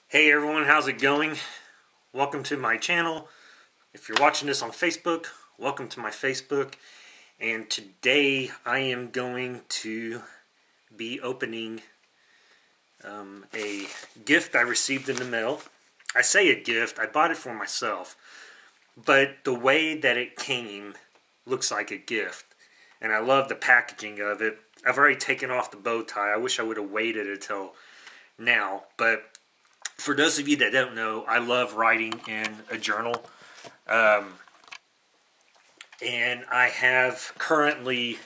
Hey everyone, how's it going? Welcome to my channel. If you're watching this on Facebook, welcome to my Facebook. And today I am going to be opening a gift I received in the mail. I say a gift, I bought it for myself. But the way that it came looks like a gift. And I love the packaging of it. I've already taken off the bow tie. I wish I would have waited until now. But for those of you that don't know, I love writing in a journal. And I have currently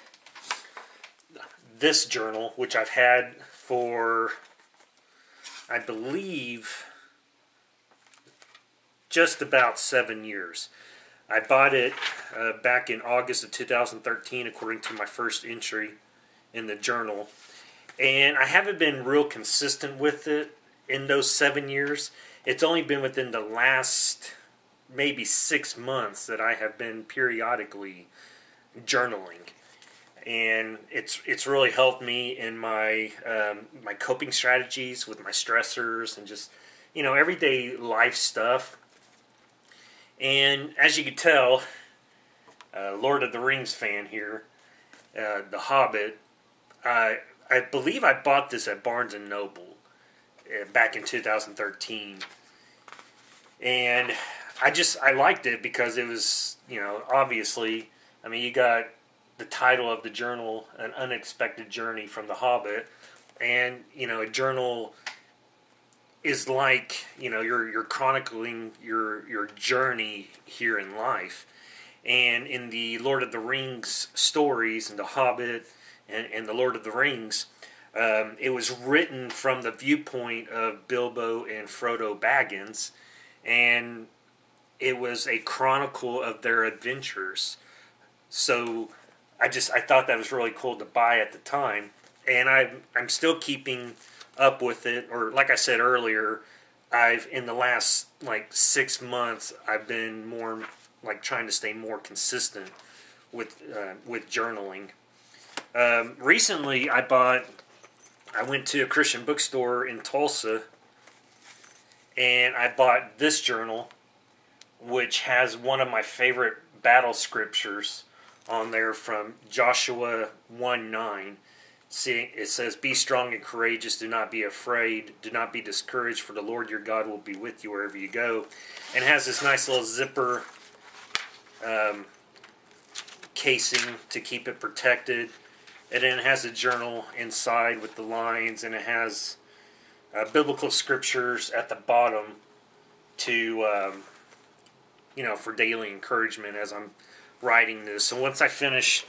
this journal, which I've had for, I believe, just about 7 years. I bought it back in August of 2013, according to my first entry in the journal. And I haven't been real consistent with it in those 7 years. It's only been within the last maybe 6 months that I have been periodically journaling. And it's really helped me in my my coping strategies with my stressors and just, you know, everyday life stuff. And as you can tell, Lord of the Rings fan here, The Hobbit, I believe I bought this at Barnes & Noble back in 2013. And I liked it because it was, you know, obviously, I mean, you got the title of the journal, An Unexpected Journey from The Hobbit. And, you know, a journal is like, you know, you're chronicling your journey here in life. And in the Lord of the Rings stories, and The Hobbit and the Lord of the Rings, it was written from the viewpoint of Bilbo and Frodo Baggins, and it was a chronicle of their adventures. So I thought that was really cool to buy at the time, and I'm still keeping up with it. Or like I said earlier, in the last like 6 months I've been more like trying to stay more consistent with journaling. Recently I went to a Christian bookstore in Tulsa, and I bought this journal, which has one of my favorite battle scriptures on there from Joshua 1:9. See, it says, "Be strong and courageous, do not be afraid, do not be discouraged, for the Lord your God will be with you wherever you go." And it has this nice little zipper casing to keep it protected. And then it has a journal inside with the lines, and it has biblical scriptures at the bottom to, you know, for daily encouragement as I'm writing this. So once I finish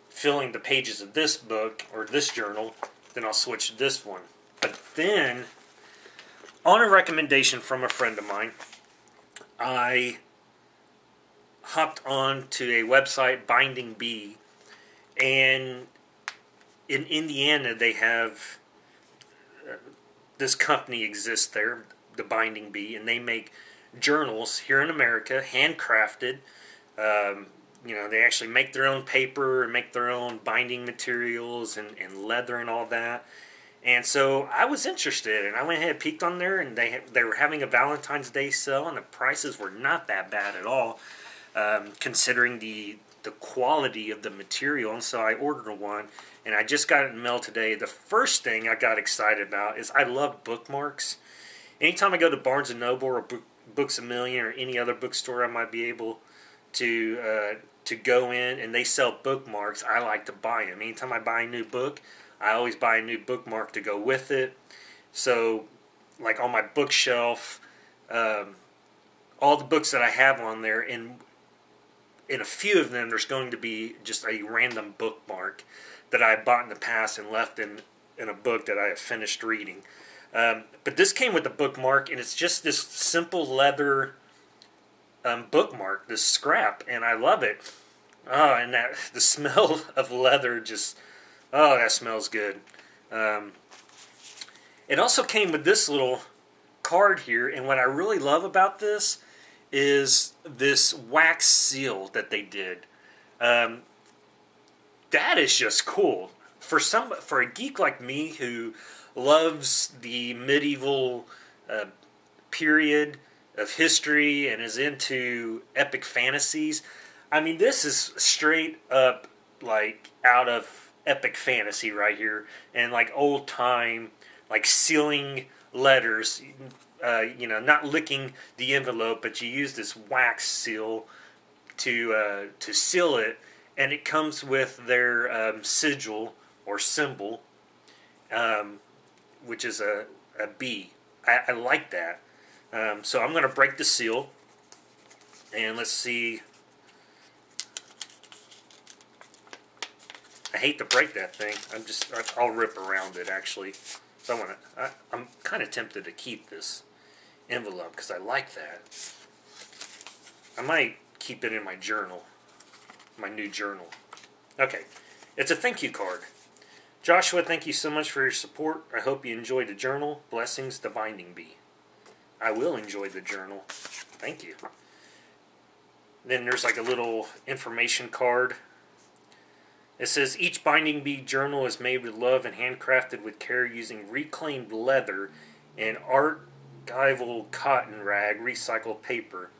filling the pages of this book, or this journal, then I'll switch to this one. But then, on a recommendation from a friend of mine, I hopped on to a website, Binding Bee, and in Indiana they have this company exists there, the Binding Bee, and they make journals here in America, handcrafted. You know, they actually make their own paper and make their own binding materials and leather and all that. And so I was interested, and I went ahead and peeked on there, and they were having a Valentine's Day sale, and the prices were not that bad at all, considering the quality of the material. And so I ordered one, and I just got it in the mail today. The first thing I got excited about is I love bookmarks. Anytime I go to Barnes & Noble or Books A Million or any other bookstore I might be able to go in and they sell bookmarks, I like to buy them. Anytime I buy a new book, I always buy a new bookmark to go with it. So, like on my bookshelf, all the books that I have on there, in a few of them, there's going to be just a random bookmark that I bought in the past and left in a book that I have finished reading. But this came with a bookmark, and it's just this simple leather bookmark, this scrap, and I love it. Oh, and the smell of leather just, oh, that smells good. It also came with this little card here, and what I really love about this is this wax seal that they did. That is just cool. For a geek like me who loves the medieval period of history and is into epic fantasies. I mean, this is straight up like out of epic fantasy right here, and like old time, like sealing letters. Not licking the envelope, but you use this wax seal to seal it, and it comes with their sigil or symbol, which is a bee. I like that. So I'm going to break the seal, and let's see. I hate to break that thing. I'll rip around it actually. So I'm kind of tempted to keep this envelope because I like that. I might keep it in my journal, my new journal. Okay, it's a thank you card. Joshua, thank you so much for your support. I hope you enjoyed the journal. Blessings, the Binding Bee. I will enjoy the journal. Thank you. Then there's like a little information card. It says, each Binding Bee journal is made with love and handcrafted with care using reclaimed leather and archival cotton rag recycled paper.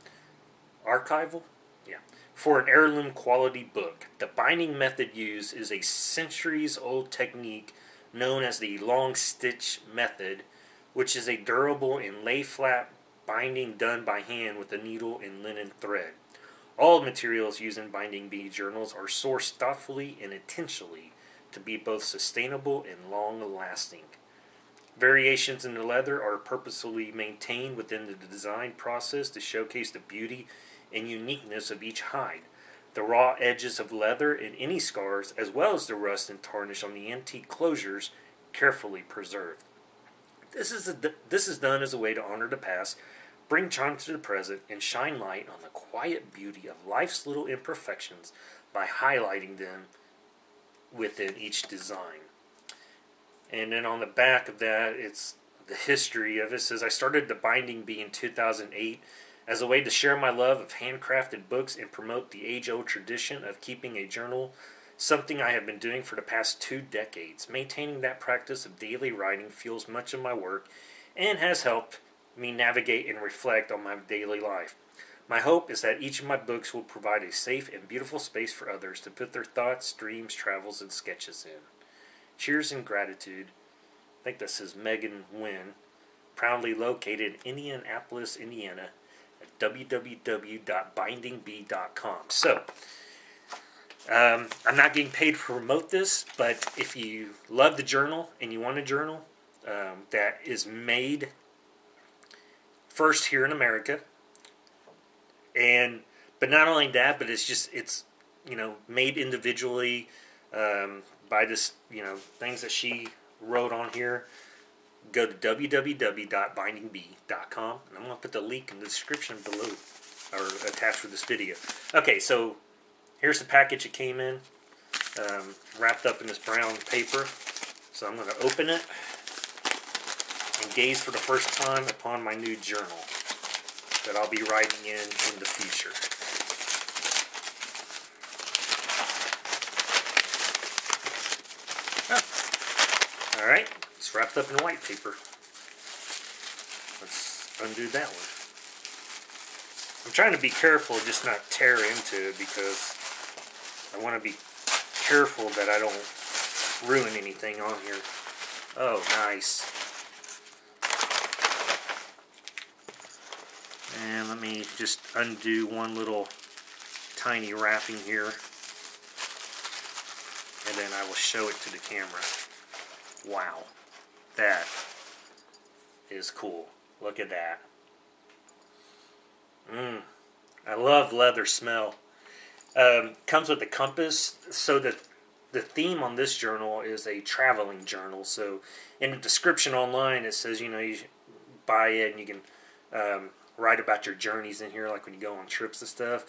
Archival? Yeah. For an heirloom quality book. The binding method used is a centuries-old technique known as the long stitch method, which is a durable and lay-flat binding done by hand with a needle and linen thread. All materials used in Binding Bee journals are sourced thoughtfully and intentionally to be both sustainable and long-lasting. Variations in the leather are purposefully maintained within the design process to showcase the beauty and uniqueness of each hide. The raw edges of leather and any scars, as well as the rust and tarnish on the antique closures, carefully preserved. This is done as a way to honor the past, bring charm to the present, and shine light on the quiet beauty of life's little imperfections by highlighting them within each design. And then on the back of that, it's the history of it. It says, I started the Binding Bee in 2008 as a way to share my love of handcrafted books and promote the age-old tradition of keeping a journal, something I have been doing for the past 2 decades. Maintaining that practice of daily writing fuels much of my work and has helped me navigate and reflect on my daily life. My hope is that each of my books will provide a safe and beautiful space for others to put their thoughts, dreams, travels, and sketches in. Cheers and gratitude. I think this is Megan Wynn, proudly located in Indianapolis, Indiana, at www.bindingbee.com. So, I'm not getting paid to promote this, but if you love the journal and you want a journal that is made first here in America, but not only that, but it's made individually by this things that she wrote on here. Go to www.bindingbee.com, and I'm going to put the link in the description below or attached with this video. Okay, so here's the package it came in, wrapped up in this brown paper. So I'm going to open it and gaze for the first time upon my new journal that I'll be writing in the future. Oh. Alright, it's wrapped up in white paper. Let's undo that one. I'm trying to be careful, just not tear into it, because I want to be careful that I don't ruin anything on here. Oh, nice. And let me just undo one little tiny wrapping here, and then I will show it to the camera. Wow, that is cool. Look at that. I love leather smell. Comes with a compass. So the theme on this journal is a traveling journal. So in the description online it says, you buy it and you can write about your journeys in here, like when you go on trips and stuff.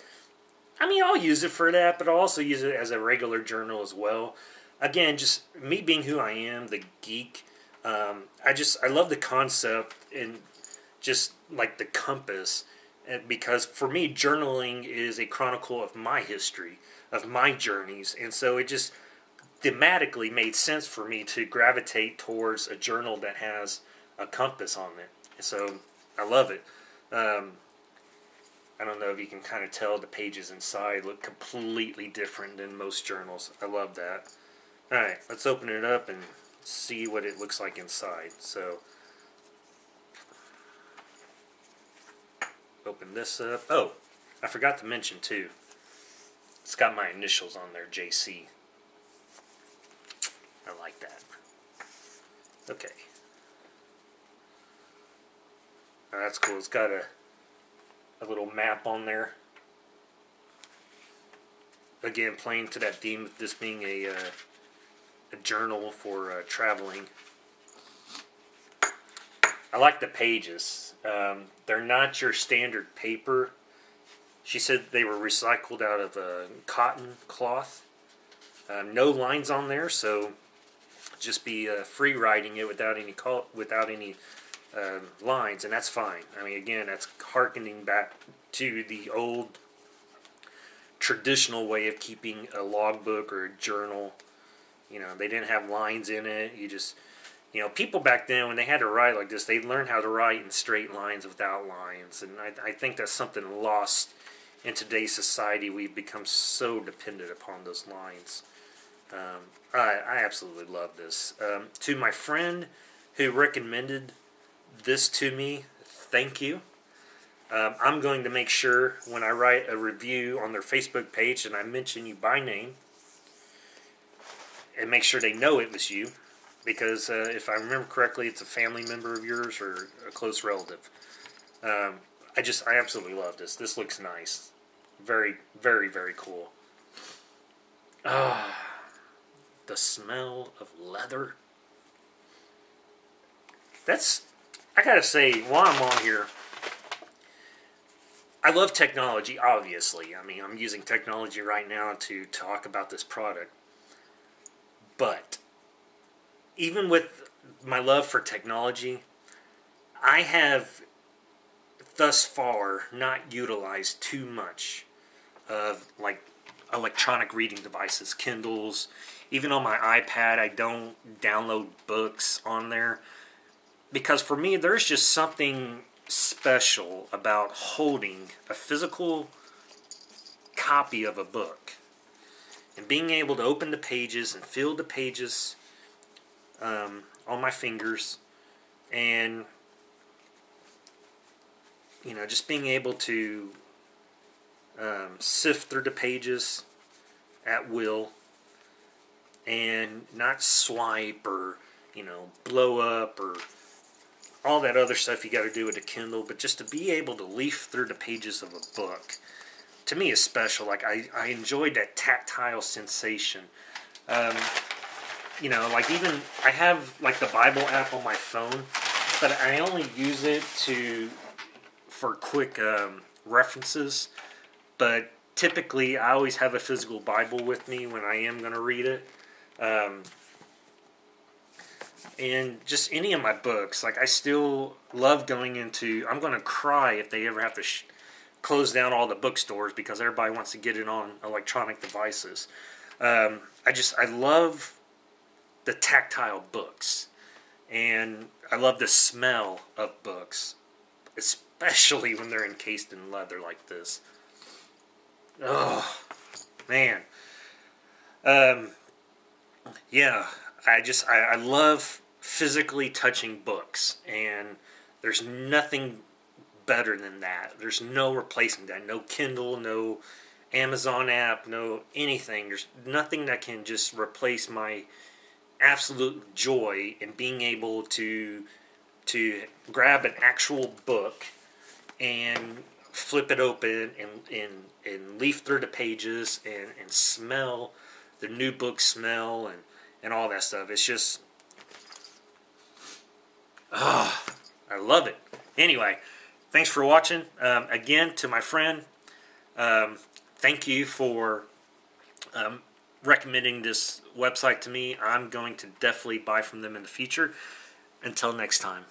I mean, I'll use it for that, but I'll also use it as a regular journal as well. Again, just me being who I am, the geek. I love the concept and just like the compass, because for me, journaling is a chronicle of my history, of my journeys, and so it just thematically made sense for me to gravitate towards a journal that has a compass on it. So I love it. I don't know if you can kind of tell the pages inside look completely different than most journals. I love that. Alright, let's open it up and see what it looks like inside. So, open this up. Oh, I forgot to mention too. It's got my initials on there, JC. I like that. Okay. Oh, that's cool. It's got a little map on there. Again, playing to that theme of this being a journal for traveling. I like the pages. They're not your standard paper. She said they were recycled out of cotton cloth. No lines on there, so just be free writing it without any lines, and that's fine. I mean, again, that's harkening back to the old traditional way of keeping a logbook or a journal. You know, they didn't have lines in it. You just, people back then, when they had to write like this, they learned how to write in straight lines without lines. And I think that's something lost in today's society. We've become so dependent upon those lines. I absolutely love this. To my friend who recommended this to me, thank you. I'm going to make sure when I write a review on their Facebook page and I mention you by name, and make sure they know it was you, because if I remember correctly, it's a family member of yours or a close relative. I absolutely love this. This looks nice. Very, very, very cool. The smell of leather. I gotta say, while I'm on here, I love technology, obviously. I mean, I'm using technology right now to talk about this product. But even with my love for technology, I have thus far not utilized too much of like electronic reading devices, Kindles. Even on my iPad, I don't download books on there, because for me, there's just something special about holding a physical copy of a book and being able to open the pages and feel the pages on my fingers, and just being able to sift through the pages at will and not swipe or blow up or all that other stuff you got to do with a Kindle, but just to be able to leaf through the pages of a book, to me, is special. Like, I enjoyed that tactile sensation. Like, even I have like the Bible app on my phone, but I only use it for quick references. But typically, I always have a physical Bible with me when I am going to read it. And just any of my books, like, I still love going into... I'm going to cry if they ever have to close down all the bookstores because everybody wants to get it on electronic devices. I love the tactile books. And I love the smell of books, especially when they're encased in leather like this. Oh, man. Yeah, I love physically touching books, and there's nothing better than that. There's no replacing that. No Kindle, no Amazon app, no anything. There's nothing that can just replace my absolute joy in being able to grab an actual book and flip it open and leaf through the pages and smell the new book smell and all that stuff. It's just, I love it. Anyway, thanks for watching. Again, to my friend, thank you for recommending this website to me. I'm going to definitely buy from them in the future. Until next time.